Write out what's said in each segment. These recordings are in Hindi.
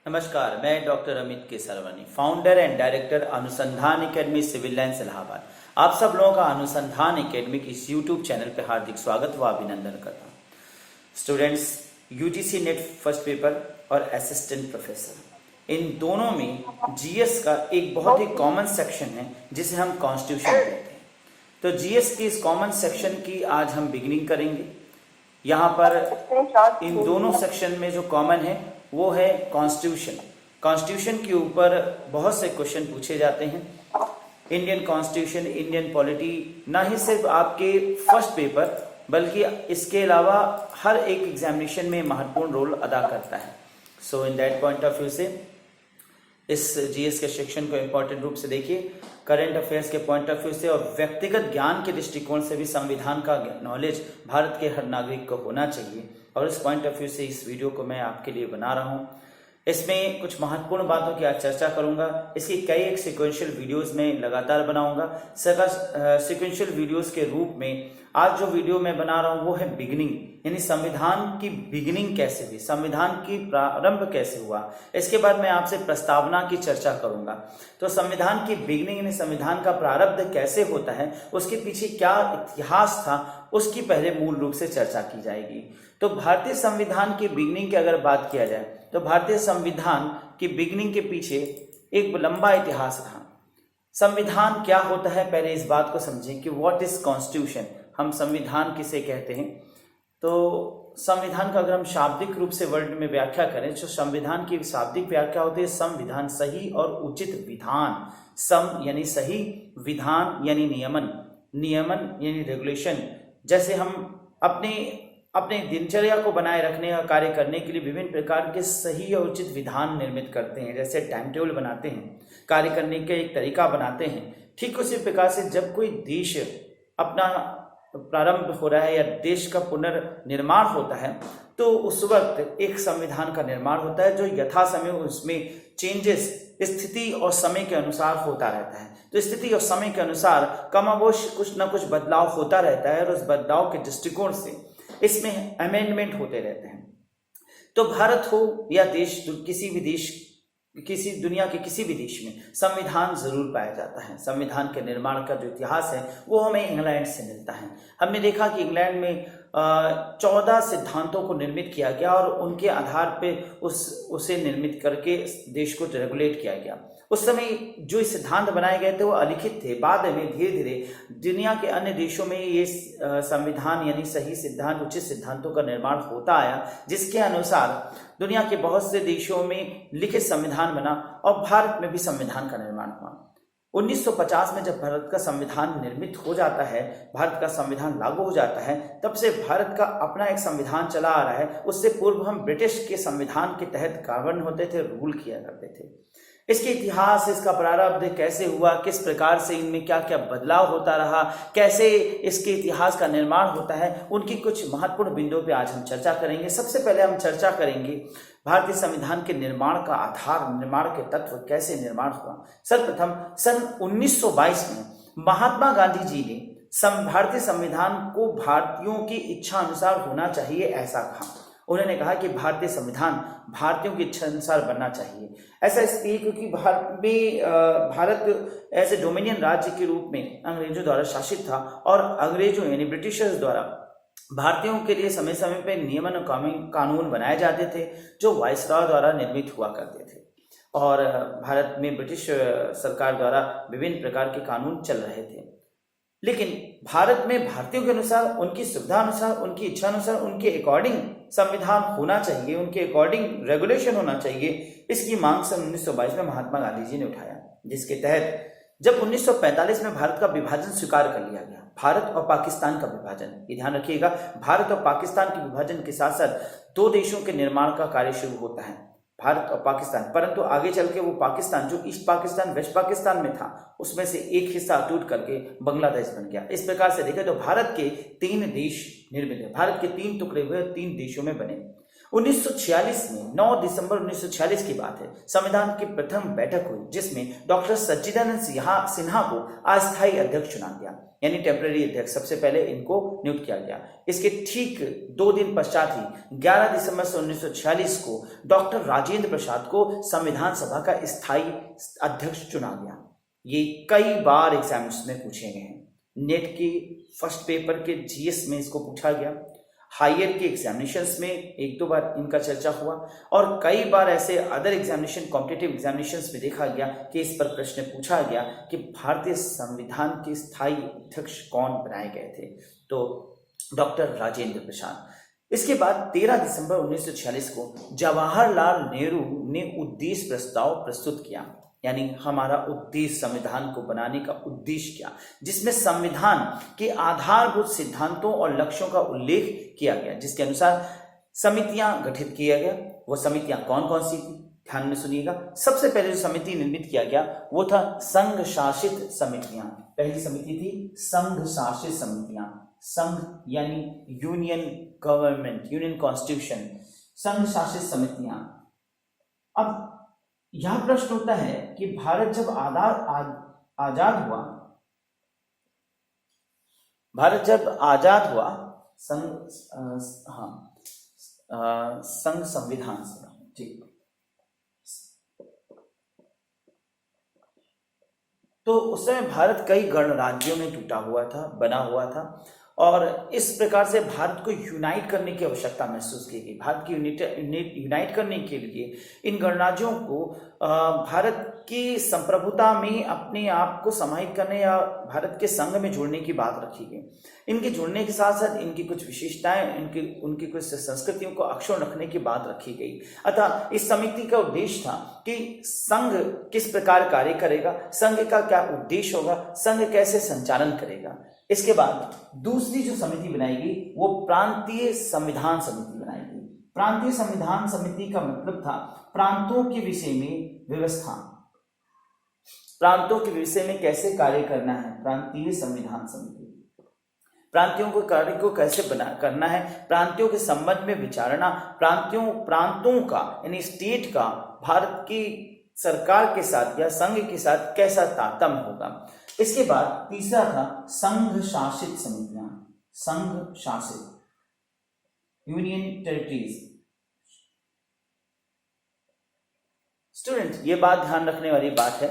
नमस्कार, मैं doctor Amit Kesarwani, founder and director अनुसंधान एकेडमी सिविल लाइंस इलाहाबाद। आप सब लोगों का अनुसंधान एकेडमी की इस यूट्यूब चैनल पर हार्दिक स्वागत व अभिनंदन करता हूँ। Students, UGC net first paper और असिस्टेंट प्रोफेसर, इन दोनों में जीएस का एक बहुत ही कॉमन सेक्शन है जिसे हम कॉन्स्टिट्यूशन कहते हैं। तो जीएस के इस कॉमन सेक्शन की आज हम बिगिनिंग करेंगे। यहाँ पर इन दोनों सेक्शन में जो कॉमन है वो है कॉन्स्टिट्यूशन। कॉन्स्टिट्यूशन के ऊपर बहुत से क्वेश्चन पूछे जाते हैं। इंडियन कॉन्स्टिट्यूशन, इंडियन पॉलिटी ना ही सिर्फ आपके फर्स्ट पेपर बल्कि इसके अलावा हर एक एग्जामिनेशन में महत्वपूर्ण रोल अदा करता है। So in that point of view से इस जीएस के सेक्शन को इम्पोर्टेंट रूप से देखिए। करंट अफेयर्स के पॉइंट ऑफ व्यू से और व्यक्तिगत ज्ञान के दृष्टिकोण से भी संविधान का नॉलेज भारत के हर नागरिक को होना चाहिए, और इस पॉइंट ऑफ व्यू से इस वीडियो को मैं आपके लिए बना रहा हूँ। इसमें कुछ महत्वपूर्ण बातों की आज चर्चा करूंगा। इसकी कई एक सिक्वेंशियल वीडियोस में लगातार बनाऊंगा। सिक्वेंशियल वीडियोस के रूप में आज जो वीडियो मैं बना रहा हूं वो है बिगिनिंग, यानी संविधान की बिगिनिंग कैसे हुई, संविधान की प्रारंभ कैसे हुआ। इसके बाद मैं आपसे प्रस्तावना की चर्चा करूंगा। तो संविधान की बिगिनिंग यानी संविधान का प्रारंभ कैसे होता है, उसके पीछे क्या इतिहास था, उसकी पहले मूल रूप से चर्चा की जाएगी। तो भारतीय संविधान की बिगिनिंग की अगर बात किया जाए तो भारतीय संविधान की बिगिनिंग के पीछे एक लंबा इतिहास रहा। संविधान क्या होता है, पहले इस बात को समझें कि व्हाट इज कॉन्स्टिट्यूशन, हम संविधान किसे कहते हैं। तो संविधान का अगर हम शाब्दिक रूप से वर्ड में व्याख्या करें तो संविधान की शाब्दिक व्याख्या होती है संविधान, सही और उचित विधान। सम यानी सही, विधान यानी नियमन, नियमन यानी रेगुलेशन। जैसे हम अपने दिनचर्या को बनाए रखने का कार्य करने के लिए विभिन्न प्रकार के सही और उचित विधान निर्मित करते हैं, जैसे टाइम टेबल बनाते हैं, कार्य करने का एक तरीका बनाते हैं। ठीक उसी प्रकार से जब कोई देश अपना प्रारंभ हो रहा है या देश का पुनर्निर्माण होता है तो उस वक्त एक संविधान का निर्माण होता है जो यथा समय उसमें चेंजेस स्थिति और समय के अनुसार होता रहता है। तो स्थिति और समय के अनुसार कमाबोश कुछ न कुछ बदलाव होता रहता है, और उस बदलाव के दृष्टिकोण से इसमें अमेंडमेंट होते रहते हैं। तो भारत हो या देश, किसी दुनिया के किसी भी देश में संविधान जरूर पाया जाता है। संविधान के निर्माण का जो इतिहास है वो हमें इंग्लैंड से मिलता है। हमने देखा कि इंग्लैंड में 14 सिद्धांतों को निर्मित किया गया और उनके आधार पे उसे निर्मित करके देश को रेगुलेट किया गया। उस समय जो सिद्धांत बनाए गए थे वो अलिखित थे। बाद में धीरे धीरे दुनिया के अन्य देशों में ये संविधान यानी सही सिद्धांत, उचित सिद्धांतों का निर्माण होता आया, जिसके अनुसार दुनिया के बहुत से देशों में लिखित संविधान बना और भारत में भी संविधान का निर्माण हुआ। 1950 में जब भारत का संविधान निर्मित हो जाता है, भारत का संविधान लागू हो जाता है, तब से भारत का अपना एक संविधान चला आ रहा है। उससे पूर्व हम ब्रिटिश के संविधान के तहत गवर्न होते थे, रूल किया करते थे। इसके इतिहास, इसका प्रारंभ कैसे हुआ, किस प्रकार से इनमें क्या क्या बदलाव होता रहा, कैसे इसके इतिहास का निर्माण होता है, उनकी कुछ महत्वपूर्ण बिंदुओं पे आज हम चर्चा करेंगे। सबसे पहले हम चर्चा करेंगे भारतीय संविधान के निर्माण का आधार, निर्माण के तत्व कैसे निर्माण हुआ। सर्वप्रथम सन 1922 में महात्मा गांधी जी ने भारतीय संविधान को भारतीयों की इच्छा अनुसार होना चाहिए ऐसा कहा। उन्होंने कहा कि भारतीय संविधान भारतीयों की इच्छा अनुसार बनना चाहिए। ऐसा इसलिए क्योंकि भारत ऐसे डोमिनियन राज्य के रूप में अंग्रेजों द्वारा शासित था, और अंग्रेजों यानी ब्रिटिशर्स द्वारा भारतीयों के लिए समय समय पर नियमन और कानून बनाए जाते थे जो वायसरॉय द्वारा निर्मित हुआ करते थे। और भारत में ब्रिटिश सरकार द्वारा विभिन्न प्रकार के कानून चल रहे थे, लेकिन भारत में भारतीयों के अनुसार, उनकी सुविधा अनुसार, उनकी इच्छा अनुसार, उनके अकॉर्डिंग संविधान होना चाहिए, उनके अकॉर्डिंग रेगुलेशन होना चाहिए। इसकी मांग सन 1922 में महात्मा गांधी जी ने उठाया, जिसके तहत जब 1945 में भारत का विभाजन स्वीकार कर लिया गया, भारत और पाकिस्तान का विभाजन, ये ध्यान रखिएगा, भारत और पाकिस्तान के विभाजन के साथ साथ दो देशों के निर्माण का कार्य शुरू होता है, भारत और पाकिस्तान। परंतु आगे चल के वो पाकिस्तान जो ईस्ट पाकिस्तान, वेस्ट पाकिस्तान में था, उसमें से एक हिस्सा टूट करके बांग्लादेश बन गया। इस प्रकार से देखें तो भारत के 3 देश निर्मित है, भारत के 3 टुकड़े हुए 3 देशों में बने। 1946 में 9 दिसंबर 1946 की बात है, संविधान की प्रथम बैठक हुई जिसमें डॉक्टर सच्चिदानंद सिन्हा को अस्थायी अध्यक्ष चुना गया, यानी टेम्पररी अध्यक्ष। सबसे पहले इनको नियुक्त किया गया। इसके ठीक 2 दिन पश्चात ही 11 दिसंबर 1946 को डॉक्टर राजेंद्र प्रसाद को संविधान सभा का स्थायी अध्यक्ष चुना गया। ये कई बार एग्जाम्स में पूछे गए हैं। नेट के फर्स्ट पेपर के जीएस में इसको पूछा गया, हायर के एग्जामिनेशंस में 1-2 बार इनका चर्चा हुआ, और कई बार ऐसे अदर एग्जामिनेशन, कॉम्पिटिटिव एग्जामिनेशंस में देखा गया कि इस पर प्रश्न पूछा गया कि भारतीय संविधान के स्थायी अध्यक्ष कौन बनाए गए थे, तो डॉक्टर राजेंद्र प्रसाद। इसके बाद 13 दिसंबर 1946 को जवाहरलाल नेहरू ने उद्देश्य प्रस्ताव प्रस्तुत किया, यानी हमारा उद्देश्य, संविधान को बनाने का उद्देश्य क्या, जिसमें संविधान के आधारभूत सिद्धांतों और लक्ष्यों का उल्लेख किया गया, जिसके अनुसार समितियां गठित किया गया। वो समितियां कौन कौन सी थी, ध्यान में सुनिएगा। सबसे पहले जो समिति निर्मित किया गया वो था संघ शासित समितियां। पहली समिति थी संघ शासित समितियां। संघ यानी यूनियन गवर्नमेंट, यूनियन कॉन्स्टिट्यूशन, संघ शासित समितियां। अब यह प्रश्न उठता है कि भारत जब आजाद हुआ, संघ संविधान सभा, ठीक, तो उस समय भारत कई गणराज्यों में टूटा हुआ था, बना हुआ था, और इस प्रकार से भारत को यूनाइट करने की आवश्यकता महसूस की गई। भारत की यूनाइट करने के लिए इन गणराज्यों को भारत की संप्रभुता में अपने आप को समाहित करने या भारत के संघ में जोड़ने की बात रखी गई। इनके जुड़ने के साथ साथ इनकी कुछ विशेषताएं, उनकी कुछ संस्कृतियों को अक्षुण्ण रखने की बात रखी गई। अतः इस समिति का उद्देश्य था कि संघ किस प्रकार कार्य करेगा, संघ का क्या उद्देश्य होगा, संघ कैसे संचालन करेगा। इसके बाद दूसरी जो समिति बनाई गई वो प्रांतीय संविधान समिति बनाई गई। प्रांतीय संविधान समिति का मतलब था प्रांतों के विषय में व्यवस्था, प्रांतों के विषय में कैसे कार्य करना है। प्रांतीय संविधान समिति प्रांतियों को कार्य को कैसे करना है, प्रांतियों के संबंध में विचारना, प्रांतों का यानी स्टेट का भारत की सरकार के साथ या संघ के साथ कैसा तारतम्य होगा। इसके बाद तीसरा था संघ शासित समितियां, संघ शासित, यूनियन टेरिटरीज। स्टूडेंट, ये बात ध्यान रखने वाली बात है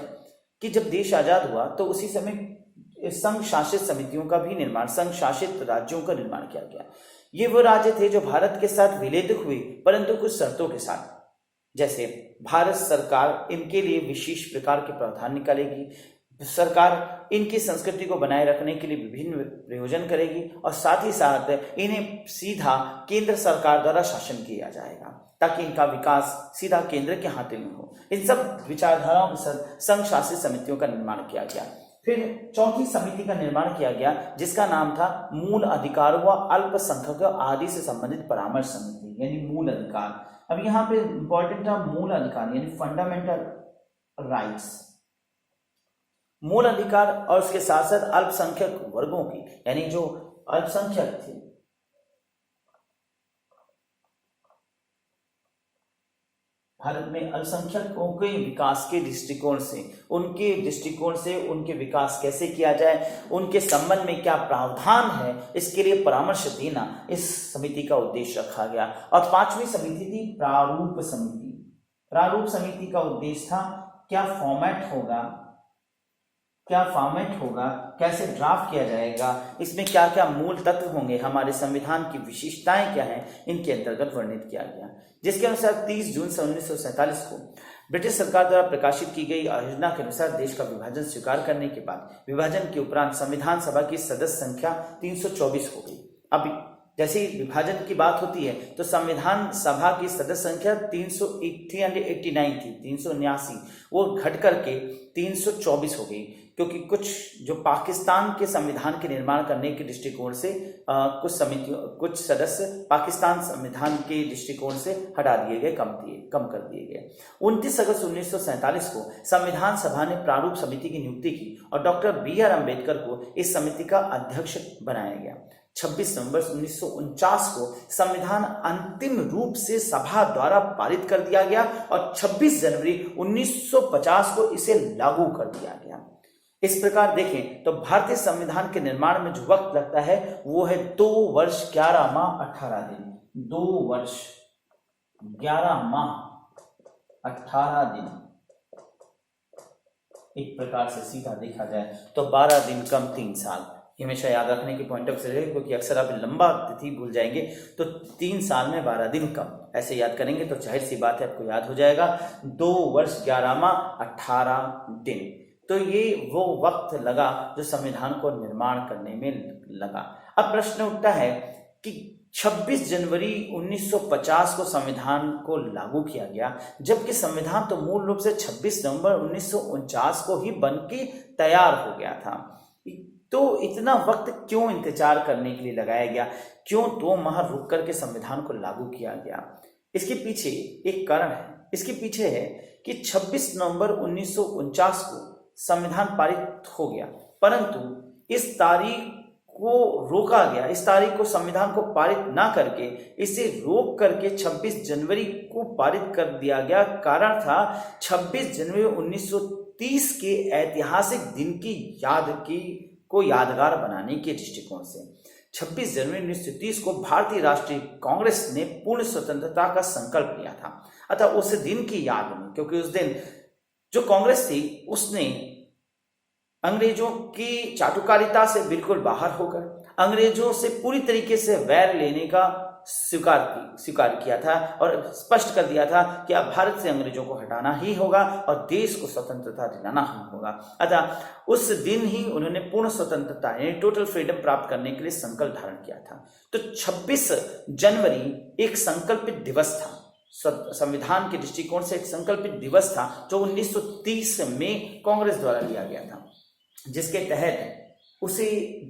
कि जब देश आजाद हुआ तो उसी समय संघ शासित समितियों का भी निर्माण, संघ शासित राज्यों का निर्माण किया गया। ये वो राज्य थे जो भारत के साथ विलीन हुए, परंतु कुछ शर्तों के साथ। जैसे भारत सरकार इनके लिए विशेष प्रकार के प्रावधान निकालेगी, सरकार इनकी संस्कृति को बनाए रखने के लिए विभिन्न प्रयोजन करेगी, और साथ ही साथ इन्हें सीधा केंद्र सरकार द्वारा शासन किया जाएगा ताकि इनका विकास सीधा केंद्र के हाथों में हो। इन सब विचारधाराओं के साथ संघ शासित समितियों का निर्माण किया गया। फिर चौथी समिति का निर्माण किया गया जिसका नाम था मूल अधिकार व अल्पसंख्यक आदि से संबंधित परामर्श समिति, यानी मूल अधिकार। अब यहाँ पे इंपॉर्टेंट था मूल अधिकार यानी फंडामेंटल राइट्स, मूल अधिकार, और उसके साथ साथ अल्पसंख्यक वर्गों की यानी जो अल्पसंख्यक थे, भारत में अल्पसंख्यकों के विकास के दृष्टिकोण से, उनके विकास कैसे किया जाए, उनके संबंध में क्या प्रावधान है, इसके लिए परामर्श देना इस समिति का उद्देश्य रखा गया। और पांचवी समिति थी प्रारूप समिति। प्रारूप समिति का उद्देश्य था क्या फॉर्मेट होगा, कैसे ड्राफ्ट किया जाएगा, इसमें क्या क्या मूल तत्व होंगे, हमारे संविधान की विशेषताएं क्या हैं, इनके अंतर्गत वर्णित किया गया। जिसके अनुसार 30 जून 1947 को ब्रिटिश सरकार द्वारा प्रकाशित की गई योजना के अनुसार देश का विभाजन स्वीकार करने के बाद विभाजन के उपरांत संविधान सभा की सदस्य संख्या 324 हो गई। अब जैसे ही विभाजन की बात होती है तो संविधान सभा की सदस्य संख्या 389 थी, 379, वो घट करके 324 हो गई, क्योंकि कुछ जो पाकिस्तान के संविधान के निर्माण करने के दृष्टिकोण से कुछ सदस्य पाकिस्तान संविधान के दृष्टिकोण से हटा दिए गए, कम कर दिए गए। 29 अगस्त 1947 को संविधान सभा ने प्रारूप समिति की नियुक्ति की और डॉक्टर BR अम्बेडकर को इस समिति का अध्यक्ष बनाया गया। 26 नवंबर 1949 को संविधान अंतिम रूप से सभा द्वारा पारित कर दिया गया और 26 जनवरी 1950 को इसे लागू कर दिया गया। इस प्रकार देखें तो भारतीय संविधान के निर्माण में जो वक्त लगता है वो है 2 वर्ष 11 माह 18 दिन। 2 वर्ष 11 माह 18 दिन। एक प्रकार से सीधा देखा जाए तो 12 दिन कम 3 साल। हमेशा याद रखने की पॉइंट ऑफ से रहे, क्योंकि अक्सर आप लंबा तिथि भूल जाएंगे। तो 3 साल में 12 दिन कम, ऐसे याद करेंगे तो जाहिर सी बात है आपको याद हो जाएगा। 2 वर्ष 11 माह 18 दिन। तो ये वो वक्त लगा जो संविधान को निर्माण करने में लगा। अब प्रश्न उठता है कि 26 जनवरी 1950 को संविधान को लागू किया गया, जबकि संविधान तो मूल रूप से 26 नवंबर 1949 को ही बन के तैयार हो गया था। तो इतना वक्त क्यों इंतजार करने के लिए लगाया गया, क्यों 2 माह रुक करके संविधान को लागू किया गया? इसके पीछे एक कारण है। इसके पीछे है कि 26 नवंबर 1949 को संविधान पारित हो गया, परंतु इस तारीख को रोका गया। इस तारीख को संविधान को पारित ना करके इसे रोक करके 26 जनवरी को पारित कर दिया गया। कारण था 26 जनवरी 1930 के ऐतिहासिक दिन की को यादगार बनाने के दृष्टिकोण से 26 जनवरी 1930 को भारतीय राष्ट्रीय कांग्रेस ने पूर्ण स्वतंत्रता का संकल्प लिया था। अतः उस दिन की याद में, क्योंकि उस दिन जो कांग्रेस थी उसने अंग्रेजों की चाटुकारिता से बिल्कुल बाहर होकर अंग्रेजों से पूरी तरीके से वैर लेने का स्वीकार किया था और स्पष्ट कर दिया था कि अब भारत से अंग्रेजों को हटाना ही होगा और देश को स्वतंत्रता दिलाना ही होगा। अतः उस दिन ही उन्होंने पूर्ण स्वतंत्रता यानी टोटल फ्रीडम प्राप्त करने के लिए संकल्प धारण किया था। तो 26 जनवरी एक संकल्पित दिवस था, संविधान के दृष्टिकोण से एक संकल्पित दिवस था जो 1930 में कांग्रेस द्वारा लिया गया था, जिसके तहत उसे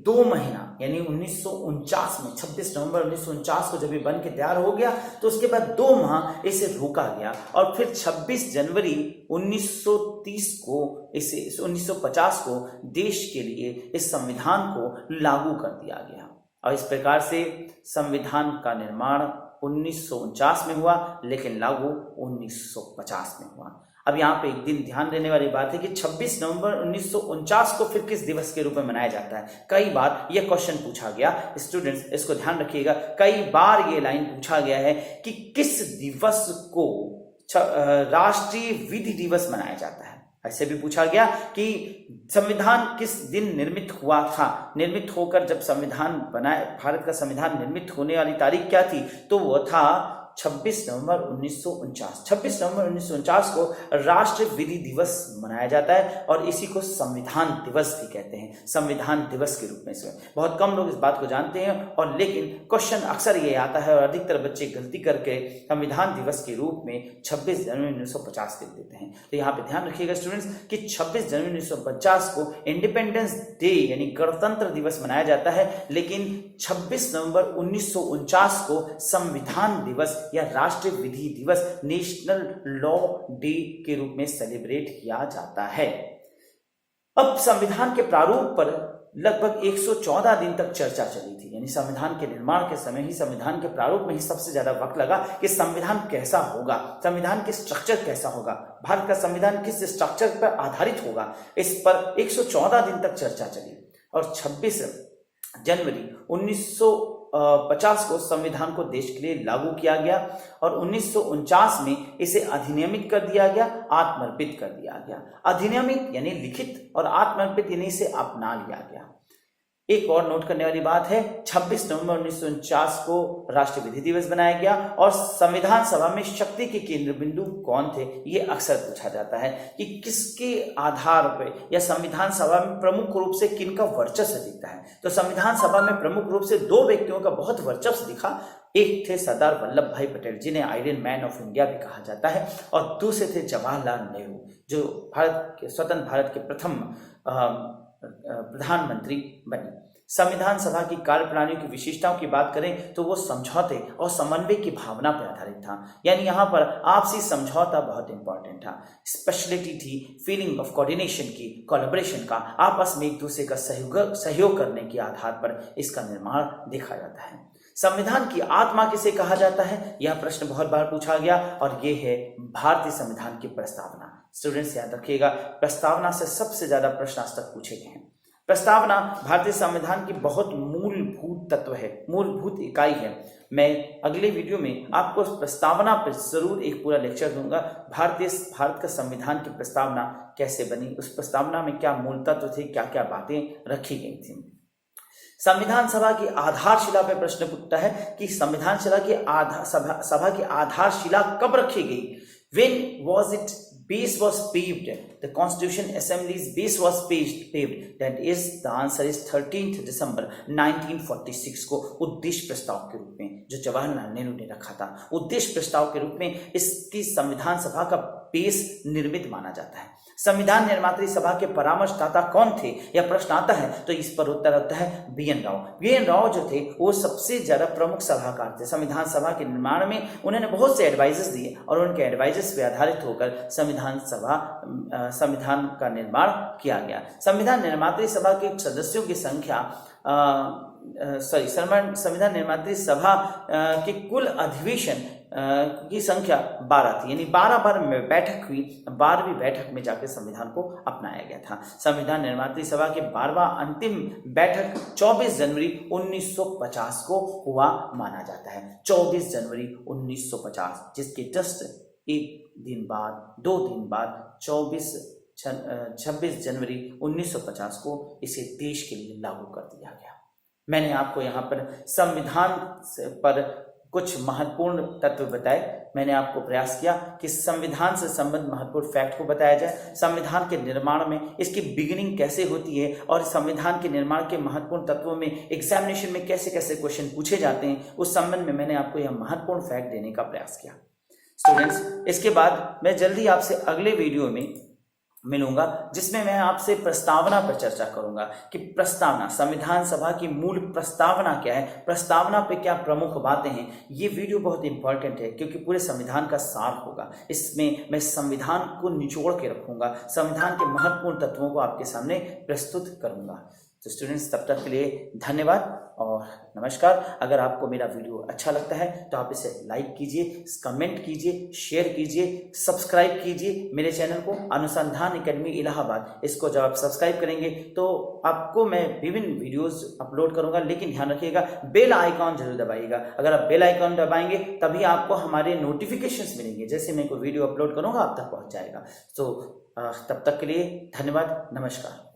2 महीना यानी 1949 में 26 नवंबर 1949 को जब ये बन के तैयार हो गया तो उसके बाद 2 माह इसे रोका गया और फिर 26 जनवरी 1930 को 1950 को देश के लिए इस संविधान को लागू कर दिया गया। और इस प्रकार से संविधान का निर्माण 1949 में हुआ, लेकिन लागू 1950 में हुआ। अब यहाँ पे एक दिन ध्यान देने वाली बात है कि 26 नवंबर 1949 को फिर किस दिवस के रूप में मनाया जाता है। कई बार यह क्वेश्चन पूछा गया, स्टूडेंट्स इसको ध्यान रखिएगा, कई बार ये लाइन पूछा गया है कि किस दिवस को राष्ट्रीय विधि दिवस मनाया जाता है। ऐसे भी पूछा गया कि संविधान किस दिन निर्मित हुआ था, निर्मित होकर जब संविधान बनाया, भारत का संविधान निर्मित होने वाली तारीख क्या थी, तो वो था 26 नवंबर 1949। 26 नवंबर 1949 को राष्ट्रीय विधि दिवस मनाया जाता है और इसी को संविधान दिवस भी कहते हैं, संविधान दिवस के रूप में। से बहुत कम लोग इस बात को जानते हैं और लेकिन क्वेश्चन अक्सर ये आता है और अधिकतर बच्चे गलती करके संविधान दिवस के रूप में 26 जनवरी 1950 लिख देते हैं। तो यहाँ पे ध्यान रखिएगा स्टूडेंट्स कि 26 जनवरी 1950 को इंडिपेंडेंस डे यानी गणतंत्र दिवस मनाया जाता है, लेकिन 26 नवंबर 1949 को संविधान दिवस या राष्ट्रीय विधि दिवस नेशनल लॉ डे के रूप में सेलिब्रेट किया जाता है। अब संविधान के प्रारूप पर लगभग 114 दिन तक चर्चा चली थी, यानी संविधान के निर्माण के समय ही संविधान के प्रारूप में ही सबसे ज्यादा वक्त लगा कि संविधान कैसा होगा, संविधान के स्ट्रक्चर कैसा होगा, भारत का संविधान किस स्ट्रक्चर पर आधारित होगा। इस पर 114 दिन तक चर्चा चली और 26 जनवरी 1950 को संविधान को देश के लिए लागू किया गया और 1949 में इसे अधिनियमित कर दिया गया, आत्मर्पित कर दिया गया। अधिनियमित यानी लिखित और आत्मर्पित यानी इसे अपना लिया गया। एक और नोट करने वाली बात है, 26 नवंबर 1949 को राष्ट्रीय विधि दिवस बनाया गया और संविधान सभा में शक्ति के केंद्र बिंदु कौन थे, ये अक्सर पूछा जाता है कि किसके आधार पर या संविधान सभा में प्रमुख रूप से किनका वर्चस्व दिखता है। तो संविधान सभा में प्रमुख रूप से 2 व्यक्तियों का बहुत वर्चस्व दिखा। एक थे सरदार वल्लभ भाई पटेल, जिन्हें आयरन मैन ऑफ इंडिया भी कहा जाता है, और दूसरे थे जवाहरलाल नेहरू, जो स्वतंत्र भारत के प्रथम प्रधानमंत्री बने। संविधान सभा की कार्यप्रणाली की विशेषताओं की बात करें तो वो समझौते और समन्वय की भावना पर आधारित था, यानी यहाँ पर आपसी समझौता बहुत इंपॉर्टेंट था। स्पेशलिटी थी फीलिंग ऑफ कोऑर्डिनेशन की, कोलैबोरेशन का, आपस में एक दूसरे का सहयोग करने के आधार पर इसका निर्माण देखा जाता है। संविधान की आत्मा किसे कहा जाता है, यह प्रश्न बहुत बार पूछा गया और ये है भारतीय संविधान की प्रस्तावना। स्टूडेंट्स याद रखिएगा, प्रस्तावना से सबसे ज्यादा प्रश्न आज तक पूछे गए हैं। प्रस्तावना भारतीय संविधान की बहुत मूलभूत तत्व है, मूलभूत इकाई है। मैं अगले वीडियो में आपको प्रस्तावना पर जरूर एक पूरा लेक्चर दूंगा। भारत का संविधान की प्रस्तावना कैसे बनी, उस प्रस्तावना में क्या मूल तत्व थे, क्या क्या बातें रखी गई थी। संविधान सभा की आधारशिला पर प्रश्न पूछता है कि संविधान सभा की आधारशिला कब रखी गई। When was it base was paved? The Constitution Assembly's base was paved. That is, the answer is 13th December 1946 को उद्देश्य प्रस्ताव के रूप में, जो जवाहरलाल नेहरू ने रखा था, उद्देश्य प्रस्ताव के रूप में इसकी संविधान सभा का बेस निर्मित माना जाता है। संविधान निर्मात्री सभा के परामर्शदाता कौन थे, यह प्रश्न आता है तो इस पर उत्तर होता है BN राव। BN राव जो थे वो सबसे ज्यादा प्रमुख सलाहकार थे संविधान सभा के निर्माण में। उन्होंने बहुत से एडवाइजर्स दिए और उनके एडवाइजर्स पे आधारित होकर संविधान का निर्माण किया गया। संविधान निर्मात्री सभा के सदस्यों की संख्या संविधान निर्मात्री सभा के कुल अधिवेशन की संख्या 12 थी, यानी 12 बार में बैठक हुई। 12वीं बैठक में जाकर संविधान को अपनाया गया था। संविधान निर्मात्री सभा के 12वां अंतिम बैठक 24 जनवरी 1950 को हुआ माना जाता है। 24 जनवरी 1950, जिसके जस्ट एक दिन बाद, 2 दिन बाद 26 जनवरी 1950 को इसे देश के लिए लागू कर दिया गया। मैंने आपको यहाँ पर संविधान पर कुछ महत्वपूर्ण तत्व बताए। मैंने आपको प्रयास किया कि संविधान से संबंधित महत्वपूर्ण फैक्ट को बताया जाए, संविधान के निर्माण में इसकी बिगिनिंग कैसे होती है और संविधान के निर्माण के महत्वपूर्ण तत्वों में एग्जामिनेशन में कैसे कैसे क्वेश्चन पूछे जाते हैं, उस संबंध में मैंने आपको यह महत्वपूर्ण फैक्ट देने का प्रयास किया। स्टूडेंट्स, इसके बाद मैं जल्दी आपसे अगले वीडियो में मिलूंगा, जिसमें मैं आपसे प्रस्तावना पर चर्चा करूंगा कि प्रस्तावना, संविधान सभा की मूल प्रस्तावना क्या है, प्रस्तावना पे क्या प्रमुख बातें हैं। ये वीडियो बहुत इंपॉर्टेंट है क्योंकि पूरे संविधान का सार होगा। इसमें मैं संविधान को निचोड़ के रखूंगा, संविधान के महत्वपूर्ण तत्वों को आपके सामने प्रस्तुत करूंगा। तो स्टूडेंट्स, तब तक के लिए धन्यवाद और नमस्कार। अगर आपको मेरा वीडियो अच्छा लगता है तो आप इसे लाइक कीजिए, कमेंट कीजिए, शेयर कीजिए, सब्सक्राइब कीजिए मेरे चैनल को अनुसंधान एकेडमी इलाहाबाद। इसको जब आप सब्सक्राइब करेंगे तो आपको मैं विभिन्न वीडियोस अपलोड करूंगा, लेकिन ध्यान रखिएगा बेल आइकॉन जरूर दबाइएगा। अगर आप बेल आइकॉन दबाएंगे तभी आपको हमारे नोटिफिकेशंस मिलेंगे, जैसे मैं कोई वीडियो अपलोड करूंगा आप तक पहुंच जाएगा। तो तब तक के लिए धन्यवाद, नमस्कार।